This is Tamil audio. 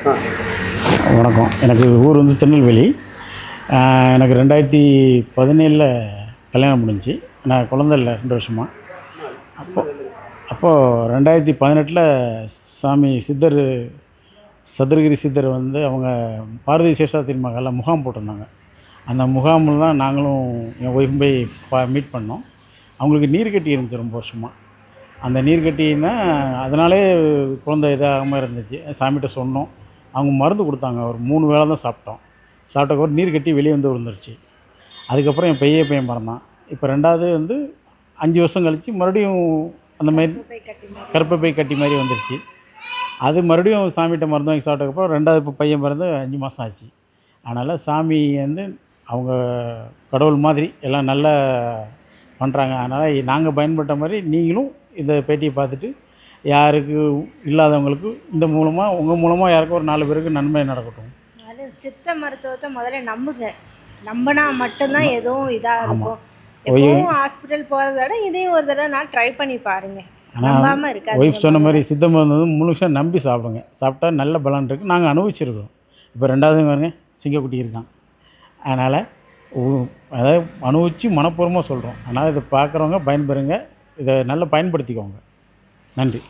வணக்கம். எனக்கு ஊர் வந்து திருநெல்வேலி. எனக்கு 2017 கல்யாணம் முடிஞ்சுச்சு. நான் குழந்த இல்லை 2 வருஷமாக. அப்போது 2018 சாமி சித்தர் சதுரகிரி சித்தர் வந்து அவங்க பாரதி சேஷாத்திரி மகாலில் முகாம் போட்டிருந்தாங்க. அந்த முகாமில் தான் நாங்களும் என் ஒய்ஃபும் போய் மீட் பண்ணோம். அவங்களுக்கு நீர்க்கட்டி இருந்துச்சு ரொம்ப வருஷமாக. அந்த நீர்க்கட்டின்னா அதனாலே குழந்தை இதாகாமல் இருந்துச்சு. சாமிகிட்ட சொன்னோம். அவங்க மருந்து கொடுத்தாங்க. ஒரு 3 வேளை தான் சாப்பிட்டோம். சாப்பிட்டதுக்கப்புறம் நீர்க்கட்டி வெளியே வந்து விழுந்துருச்சு. அதுக்கப்புறம் என் பையன் பிறந்தான். இப்போ 2வது வந்து 5 வருஷம் கழித்து மறுபடியும் அந்த மாதிரி கர்ப்பப்பை கட்டி மாதிரி வந்துருச்சு. அது மறுபடியும் சாமிகிட்ட மருந்து வாங்கி சாப்பிட்டதுக்கப்புறம் 2வது இப்போ பையன் பிறந்து 5 மாதம் ஆச்சு. அதனால் சாமி வந்து அவங்க கடவுள் மாதிரி எல்லாம் நல்லா பண்ணுறாங்க. அதனால் நாங்கள் பயன்பட்ட மாதிரி நீங்களும் இந்த பேட்டியை பார்த்துட்டு யாருக்கு இல்லாதவங்களுக்கு இந்த மூலமாக உங்கள் மூலமாக யாருக்கும் ஒரு 4 பேருக்கு நன்மை நடக்கட்டும். அது சித்த மருத்துவத்தை முதல்ல நம்புங்க. நம்பினா மட்டும்தான் எதுவும் இதாக இருக்கும். எப்பவும் ஹாஸ்பிட்டல் போகிறத விட இதையும் ஒரு தடவை நான் ட்ரை பண்ணி பாருங்கள். நம்பாமல் இருக்காது. ஒய்ஃப் சொன்ன மாதிரி சித்த மருந்து வந்து முழுசாக நம்பி சாப்பிடுங்க. சாப்பிட்டா நல்ல பலன் இருக்குது. நாங்கள் அனுபவிச்சிருக்கோம். இப்போ 2வது பாருங்க சிங்கக்குட்டி இருக்கான். அதனால் அதாவது அனுபவித்து மனப்பூர்வமாக சொல்கிறோம். அதனால் இதை பார்க்குறவங்க பயன்பெறுங்க. இதை நல்லா பயன்படுத்திக்கோங்க. நன்றி.